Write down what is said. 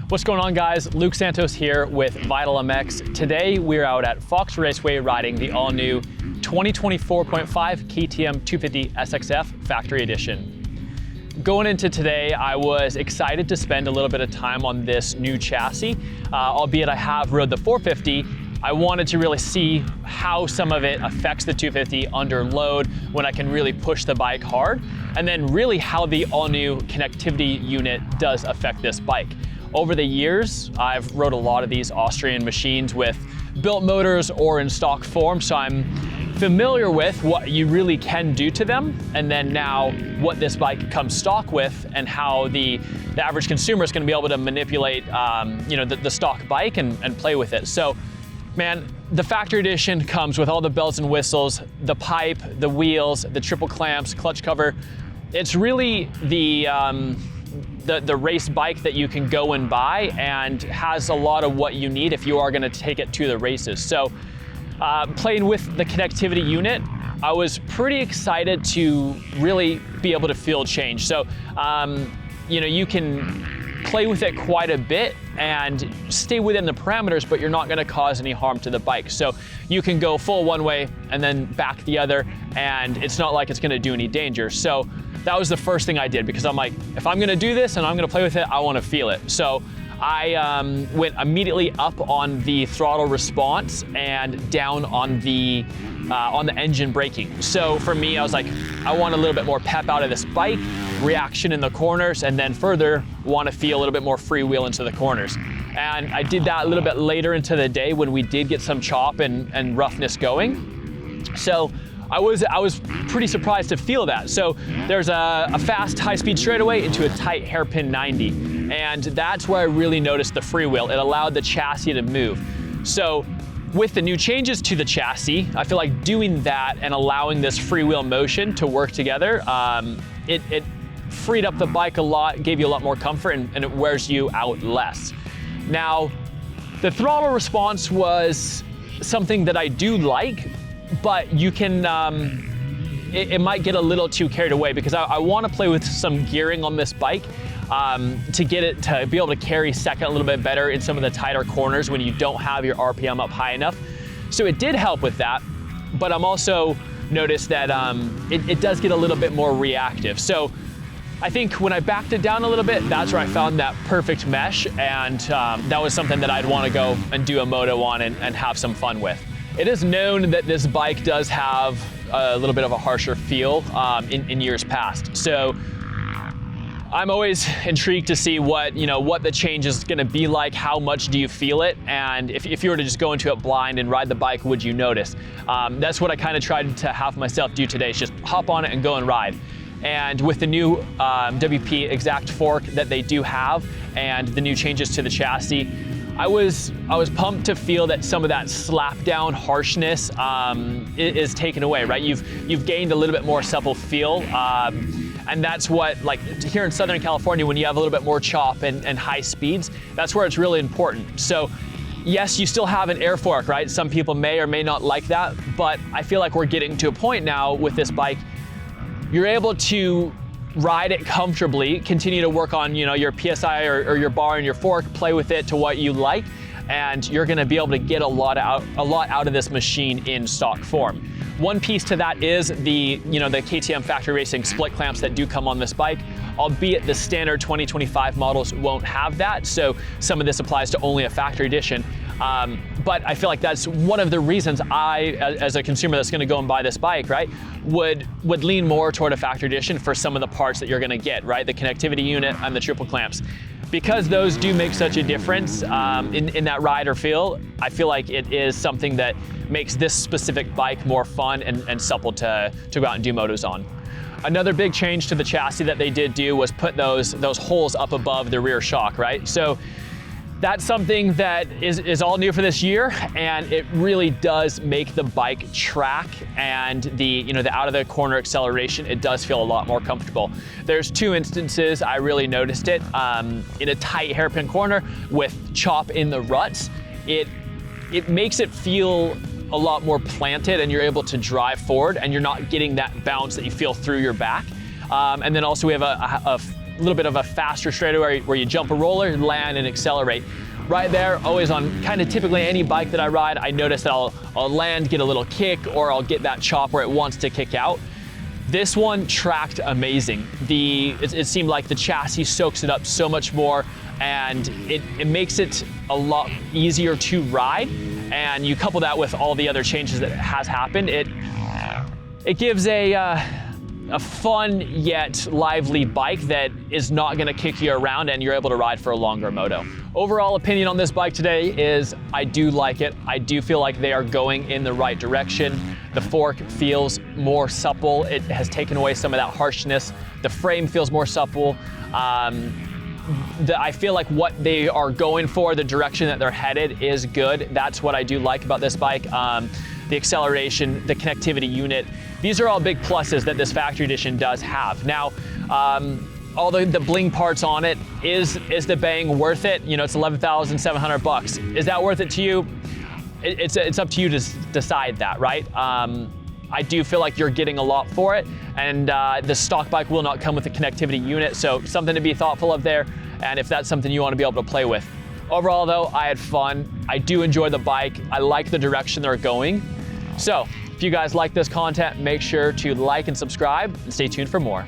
What's going on, guys? Luke Santos here with Vital MX. Today we're out at Fox Raceway riding the all-new 2024.5 KTM 250 SXF Factory Edition. Going into today, I was excited to spend a little bit of time on this new chassis. Albeit I have rode the 450, I wanted to really see how some of it affects the 250 under load when I can really push the bike hard, and then really how the all-new connectivity unit does affect this bike. Over the years, I've rode a lot of these Austrian machines with built motors or in stock form, so I'm familiar with what you really can do to them, and then now what this bike comes stock with and how the average consumer is going to be able to manipulate the stock bike and play with it. So, man, the factory edition comes with all the bells and whistles, the pipe, the wheels, the triple clamps, clutch cover. It's really the race bike that you can go and buy, and has a lot of what you need if you are going to take it to the races. So playing with the connectivity unit, I was pretty excited to really be able to feel change. So you can play with it quite a bit and stay within the parameters, but you're not going to cause any harm to the bike. So you can go full one way and then back the other, and it's not like it's going to do any danger. So that was the first thing I did, because I'm like, if I'm going to do this and I'm going to play with it, I want to feel it. So I went immediately up on the throttle response and down on the engine braking. So for me, I was like, I want a little bit more pep out of this bike, reaction in the corners, and then further want to feel a little bit more freewheel into the corners. And I did that a little bit later into the day when we did get some chop and roughness going. So I was pretty surprised to feel that. So there's a fast high-speed straightaway into a tight hairpin 90. And that's where I really noticed the freewheel. It allowed the chassis to move. So with the new changes to the chassis, I feel like doing that and allowing this freewheel motion to work together, it freed up the bike a lot, gave you a lot more comfort, and it wears you out less. Now, the throttle response was something that I do like, but you can, it might get a little too carried away, because I want to play with some gearing on this bike to get it to be able to carry second a little bit better in some of the tighter corners when you don't have your RPM up high enough. So it did help with that, but I'm also noticed that it does get a little bit more reactive. So I think when I backed it down a little bit, that's where I found that perfect mesh, and that was something that I'd want to go and do a moto on and have some fun with. It is known that this bike does have a little bit of a harsher feel in years past. So I'm always intrigued to see what the change is going to be like. How much do you feel it? And if you were to just go into it blind and ride the bike, would you notice? That's what I kind of tried to have myself do today, is just hop on it and go and ride. And with the new WP exact fork that they do have, and the new changes to the chassis, I was pumped to feel that some of that slap down harshness is taken away, right? You've gained a little bit more supple feel, and that's what, like here in Southern California, when you have a little bit more chop and high speeds, that's where it's really important. So yes, you still have an air fork, right? Some people may or may not like that, but I feel like we're getting to a point now with this bike, you're able to ride it comfortably, continue to work on your PSI or your bar and your fork, play with it to what you like, and you're going to be able to get a lot out of this machine in stock form. One piece to that is the KTM Factory Racing split clamps that do come on this bike, albeit the standard 2025 models won't have that, so some of this applies to only a factory edition. But I feel like that's one of the reasons I, as a consumer that's going to go and buy this bike, right, would lean more toward a factory edition for some of the parts that you're going to get, right, the connectivity unit and the triple clamps. Because those do make such a difference in that ride or feel, I feel like it is something that makes this specific bike more fun and supple to go out and do motos on. Another big change to the chassis that they did do was put those holes up above the rear shock, right? So that's something that is all new for this year, and it really does make the bike track, and the out of the corner acceleration, it does feel a lot more comfortable. There's two instances I really noticed it in a tight hairpin corner with chop in the ruts. It makes it feel a lot more planted, and you're able to drive forward, and you're not getting that bounce that you feel through your back. And then also we have a little bit of a faster straightaway where you jump a roller, land, and accelerate. Right there, always on kind of typically any bike that I ride, I notice that I'll land, get a little kick, or I'll get that chop where it wants to kick out. This one tracked amazing. It seemed like the chassis soaks it up so much more, and it makes it a lot easier to ride. And you couple that with all the other changes that has happened, it gives a fun yet lively bike that is not gonna kick you around, and you're able to ride for a longer moto. Overall opinion on this bike today is I do like it. I do feel like they are going in the right direction. The fork feels more supple. It has taken away some of that harshness. The frame feels more supple. I feel like what they are going for, the direction that they're headed, is good. That's what I do like about this bike. The acceleration, the connectivity unit. These are all big pluses that this factory edition does have. Now, all the bling parts on it, is the bang worth it? You know, it's 11,700 bucks. Is that worth it to you? It's up to you to decide that, right? I do feel like you're getting a lot for it, and the stock bike will not come with a connectivity unit, so something to be thoughtful of there, and if that's something you want to be able to play with. Overall though, I had fun. I do enjoy the bike. I like the direction they're going. So if you guys like this content, make sure to like and subscribe and stay tuned for more.